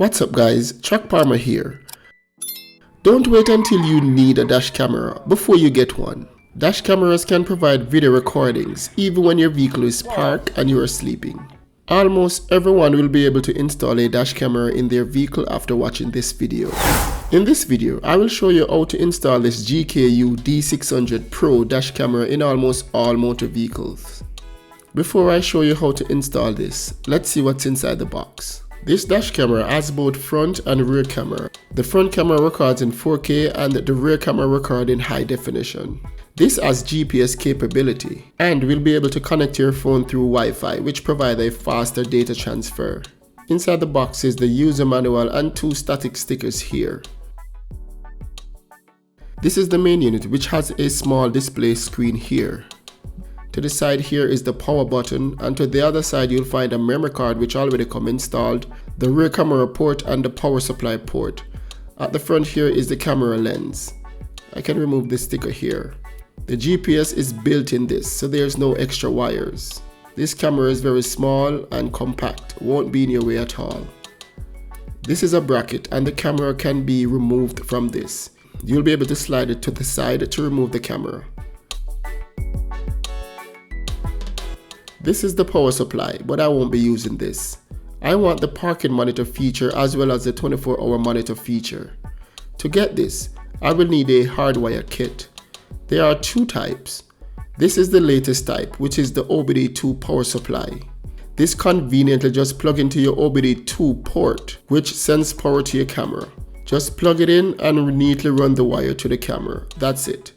What's up guys, Track Palmer here. Don't wait until you need a dash camera before you get one. Dash cameras can provide video recordings even when your vehicle is parked and you are sleeping. Almost everyone will be able to install a dash camera in their vehicle after watching this video. In this video, I will show you how to install this GKU D600 Pro dash camera in almost all motor vehicles. Before I show you how to install this, let's see what's inside the box. This dash camera has both front and rear camera. The front camera records in 4K and the rear camera records in high definition. This has GPS capability and will be able to connect your phone through Wi-Fi, which provides a faster data transfer. Inside the box is the user manual and 2 static stickers here. This is the main unit, which has a small display screen here. To the side here is the power button, and to the other side you'll find a memory card which already come installed, the rear camera port and the power supply port. At the front here is the camera lens. I can remove this sticker here. The GPS is built in this, so there's no extra wires. This camera is very small and compact, won't be in your way at all. This is a bracket and the camera can be removed from this. You'll be able to slide it to the side to remove the camera. This is the power supply, but I won't be using this. I want the parking monitor feature as well as the 24-hour monitor feature. To get this, I will need a hardwire kit. There are 2 types. This is the latest type, which is the OBD2 power supply. This conveniently just plug into your OBD2 port, which sends power to your camera. Just plug it in and neatly run the wire to the camera. That's it.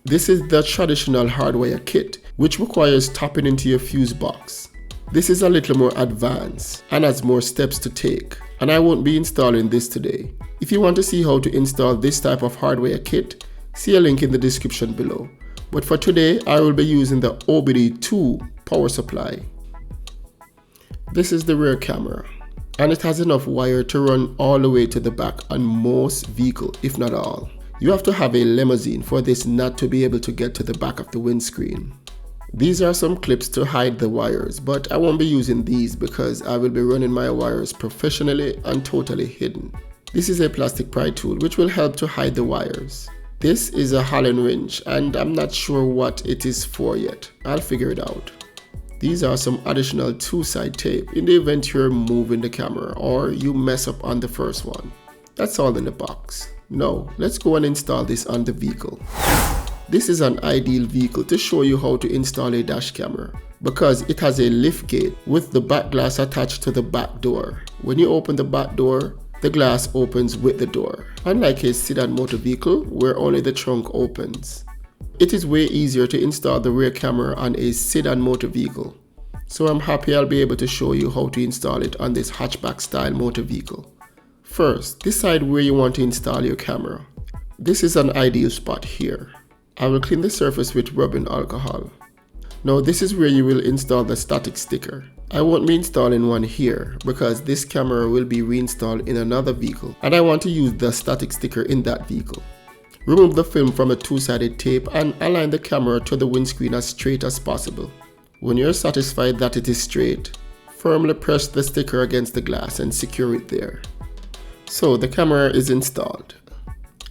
This is the traditional hardwire kit, which requires tapping into your fuse box. This is a little more advanced and has more steps to take, and I won't be installing this today. If you want to see how to install this type of hardware kit, see a link in the description below. But for today, I will be using the OBD2 power supply. This is the rear camera, and it has enough wire to run all the way to the back on most vehicles, if not all. You have to have a limousine for this not to be able to get to the back of the windscreen. These are some clips to hide the wires, but I won't be using these because I will be running my wires professionally and totally hidden. This is a plastic pry tool which will help to hide the wires. This is a Allen wrench and I'm not sure what it is for yet. I'll figure it out. These are some additional 2-side tape in the event you're moving the camera or you mess up on the first one. That's all in the box. Now, let's go and install this on the vehicle. This is an ideal vehicle to show you how to install a dash camera because it has a lift gate with the back glass attached to the back door. When you open the back door, the glass opens with the door, unlike a sedan motor vehicle where only the trunk opens. It is way easier to install the rear camera on a sedan motor vehicle, so I'm happy I'll be able to show you how to install it on this hatchback style motor vehicle. First, decide where you want to install your camera. This is an ideal spot here. I will clean the surface with rubbing alcohol. Now this is where you will install the static sticker. I won't be installing one here because this camera will be reinstalled in another vehicle and I want to use the static sticker in that vehicle. Remove the film from a 2-sided tape and align the camera to the windscreen as straight as possible. When you're satisfied that it is straight, firmly press the sticker against the glass and secure it there. So the camera is installed,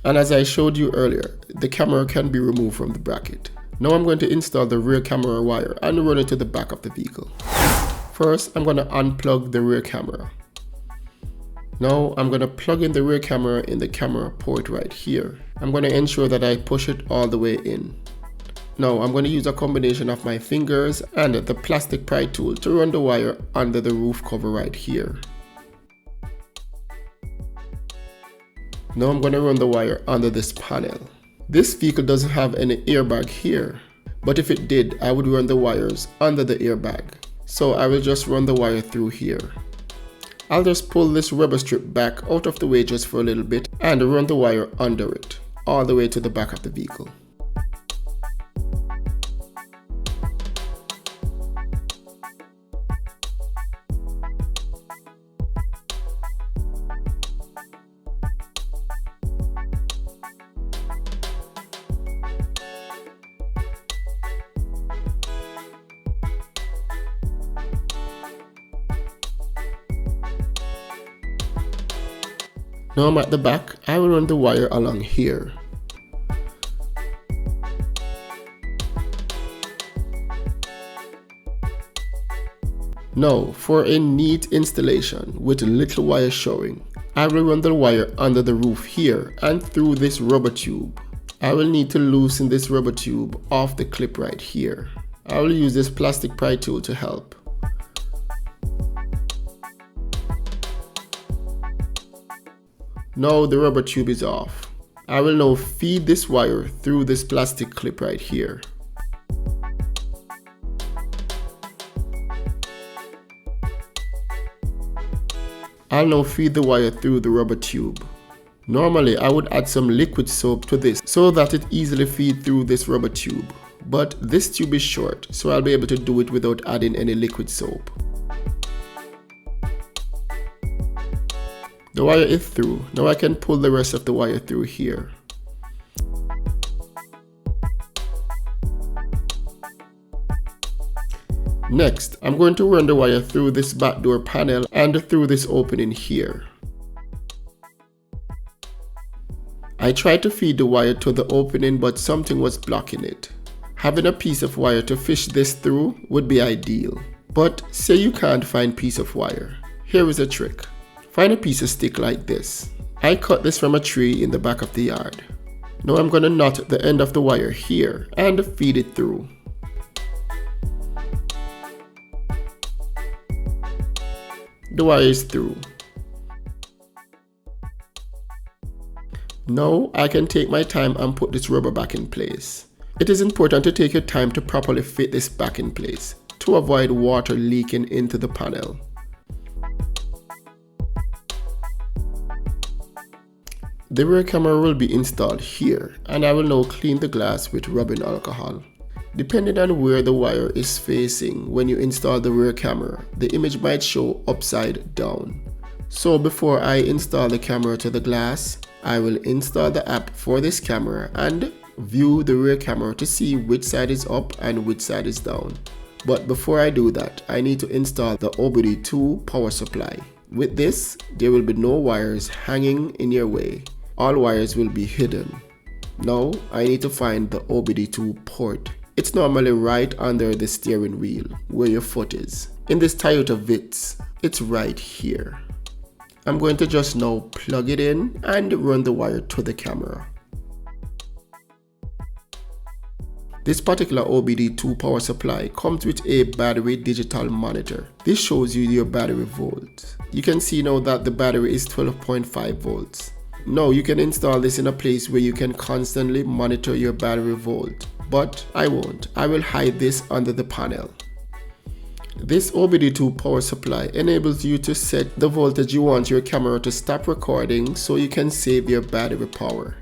and as I showed you earlier, the camera can be removed from the bracket. Now I'm going to install the rear camera wire and run it to the back of the vehicle. First, I'm going to unplug the rear camera. Now I'm going to plug in the rear camera in the camera port right here. I'm going to ensure that I push it all the way in. Now I'm going to use a combination of my fingers and the plastic pry tool to run the wire under the roof cover right here. Now I'm going to run the wire under this panel. This vehicle doesn't have any airbag here, but if it did, I would run the wires under the airbag. So I will just run the wire through here. I'll just pull this rubber strip back out of the way just for a little bit and run the wire under it, all the way to the back of the vehicle. Now I'm at the back, I will run the wire along here. Now, for a neat installation with little wire showing, I will run the wire under the roof here and through this rubber tube. I will need to loosen this rubber tube off the clip right here. I will use this plastic pry tool to help. Now the rubber tube is off. I will now feed this wire through this plastic clip right here. I'll now feed the wire through the rubber tube. Normally I would add some liquid soap to this so that it easily feeds through this rubber tube. But this tube is short, so I'll be able to do it without adding any liquid soap. The wire is through. Now I can pull the rest of the wire through here. Next, I'm going to run the wire through this back door panel and through this opening here. I tried to feed the wire to the opening, but something was blocking it. Having a piece of wire to fish this through would be ideal. But say you can't find piece of wire. Here is a trick. Find a piece of stick like this. I cut this from a tree in the back of the yard. Now I'm going to knot the end of the wire here and feed it through. The wire is through. Now I can take my time and put this rubber back in place. It is important to take your time to properly fit this back in place to avoid water leaking into the panel. The rear camera will be installed here, and I will now clean the glass with rubbing alcohol. Depending on where the wire is facing when you install the rear camera, the image might show upside down. So before I install the camera to the glass, I will install the app for this camera and view the rear camera to see which side is up and which side is down. But before I do that, I need to install the OBD2 power supply. With this, there will be no wires hanging in your way. All wires will be hidden. Now I need to find the OBD2 port. It's normally right under the steering wheel where your foot is. In this Toyota Vitz, it's right here. I'm going to just now plug it in and run the wire to the camera. This particular OBD2 power supply comes with a battery digital monitor. This shows you your battery volts. You can see now that the battery is 12.5 volts. Now you can install this in a place where you can constantly monitor your battery volt. But I won't. I will hide this under the panel. This OBD2 power supply enables you to set the voltage you want your camera to stop recording so you can save your battery power.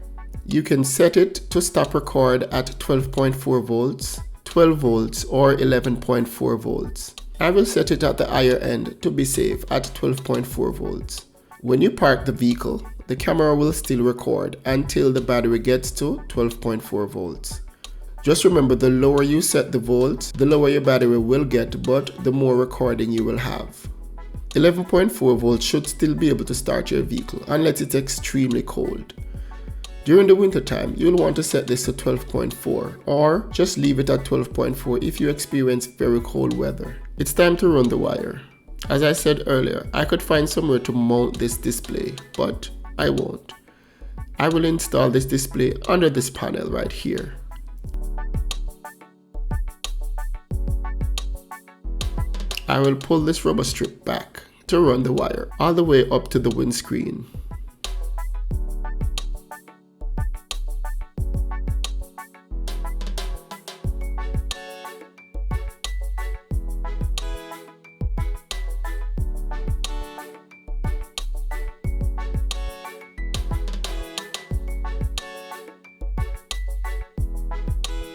You can set it to stop record at 12.4 volts, 12 volts or 11.4 volts. I will set it at the higher end to be safe at 12.4 volts. When you park the vehicle, the camera will still record until the battery gets to 12.4 volts. Just remember, the lower you set the volts, the lower your battery will get, but the more recording you will have. 11.4 volts should still be able to start your vehicle unless it's extremely cold. During the winter time, you'll want to set this to 12.4 or just leave it at 12.4 if you experience very cold weather. It's time to run the wire. As I said earlier, I could find somewhere to mount this display, but I won't. I will install this display under this panel right here. I will pull this rubber strip back to run the wire all the way up to the windscreen.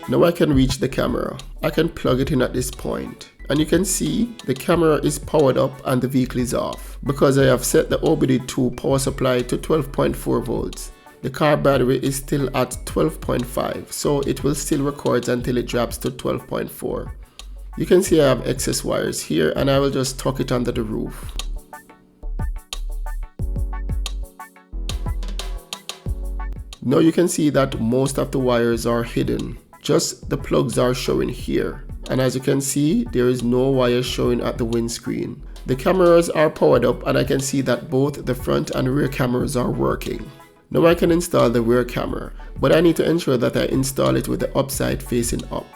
Now I can reach the camera. I can plug it in at this point. And you can see the camera is powered up and the vehicle is off because I have set the OBD2 power supply to 12.4 volts. The car battery is still at 12.5, so it will still record until it drops to 12.4. You can see I have excess wires here and I will just tuck it under the roof. Now you can see that most of the wires are hidden. Just the plugs are showing here. And as you can see, there is no wire showing at the windscreen. The cameras are powered up and I can see that both the front and rear cameras are working. Now I can install the rear camera, but I need to ensure that I install it with the upside facing up.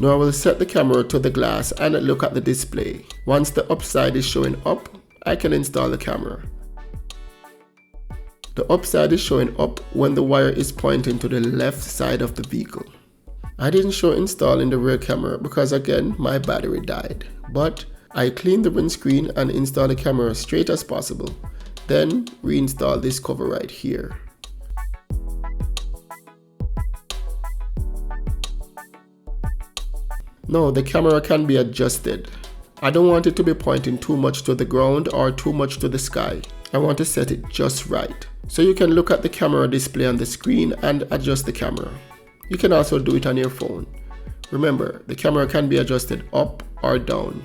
Now I will set the camera to the glass and look at the display. Once the upside is showing up, I can install the camera. The upside is showing up when the wire is pointing to the left side of the vehicle. I didn't show installing the rear camera because again my battery died, but I cleaned the windscreen and installed the camera straight as possible. Then reinstall this cover right here. Now the camera can be adjusted. I don't want it to be pointing too much to the ground or too much to the sky. I want to set it just right. So you can look at the camera display on the screen and adjust the camera. You can also do it on your phone. Remember, the camera can be adjusted up or down.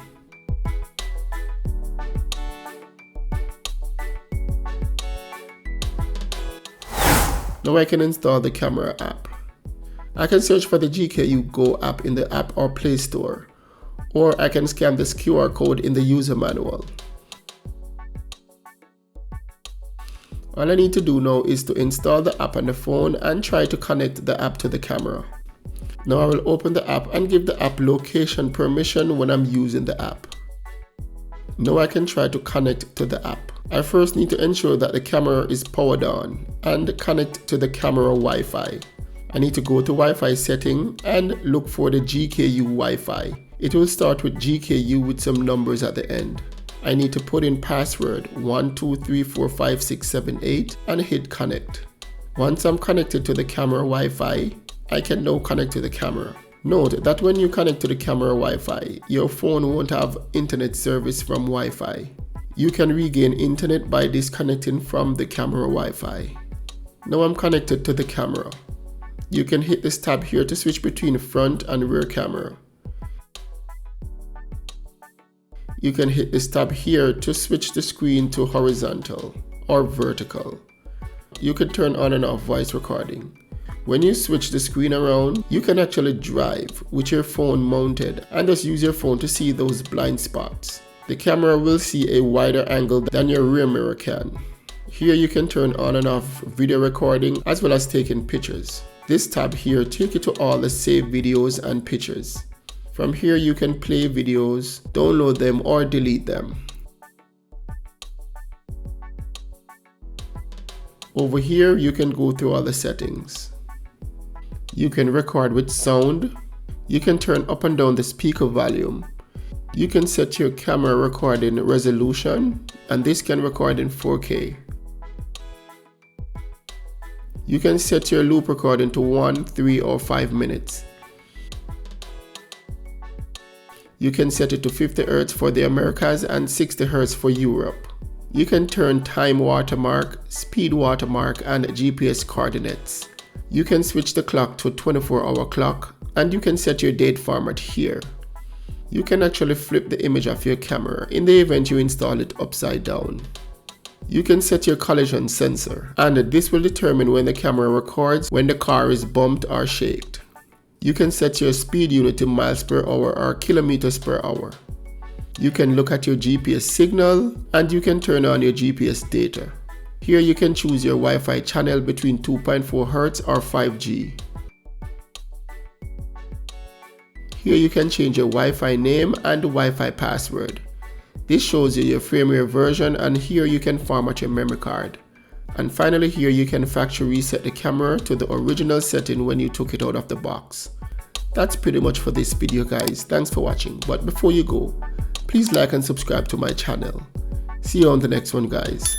Now I can install the camera app. I can search for the GKU Go app in the App or Play Store, or I can scan this QR code in the user manual. All I need to do now is to install the app on the phone and try to connect the app to the camera. Now I will open the app and give the app location permission when I'm using the app. Now I can try to connect to the app. I first need to ensure that the camera is powered on and connect to the camera Wi-Fi. I need to go to Wi-Fi setting and look for the GKU Wi-Fi. It will start with GKU with some numbers at the end. I need to put in password 12345678 and hit connect. Once I'm connected to the camera Wi-Fi, I can now connect to the camera. Note that when you connect to the camera Wi-Fi, your phone won't have internet service from Wi-Fi. You can regain internet by disconnecting from the camera Wi-Fi. Now I'm connected to the camera. You can hit this tab here to switch between front and rear camera. You can hit this tab here to switch the screen to horizontal or vertical. You can turn on and off voice recording. When you switch the screen around, you can actually drive with your phone mounted and just use your phone to see those blind spots. The camera will see a wider angle than your rear mirror can. Here you can turn on and off video recording as well as taking pictures. This tab here takes you to all the saved videos and pictures. From here you can play videos, download them or delete them. Over here you can go through all the settings. You can record with sound. You can turn up and down the speaker volume. You can set your camera recording resolution, and this can record in 4K. You can set your loop recording to 1, 3 or 5 minutes. You can set it to 50 Hz for the Americas and 60 Hz for Europe. You can turn time watermark, speed watermark and GPS coordinates. You can switch the clock to a 24-hour clock, and you can set your date format here. You can actually flip the image of your camera in the event you install it upside down. You can set your collision sensor, and this will determine when the camera records when the car is bumped or shaked. You can set your speed unit to miles per hour or kilometers per hour. You can look at your GPS signal, and you can turn on your GPS data. Here you can choose your Wi-Fi channel between 2.4 Hz or 5G. Here you can change your Wi-Fi name and Wi-Fi password. This shows you your firmware version, and here you can format your memory card. And finally here you can factory reset the camera to the original setting when you took it out of the box. That's pretty much for this video guys. Thanks for watching, but before you go, please like and subscribe to my channel. See you on the next one guys.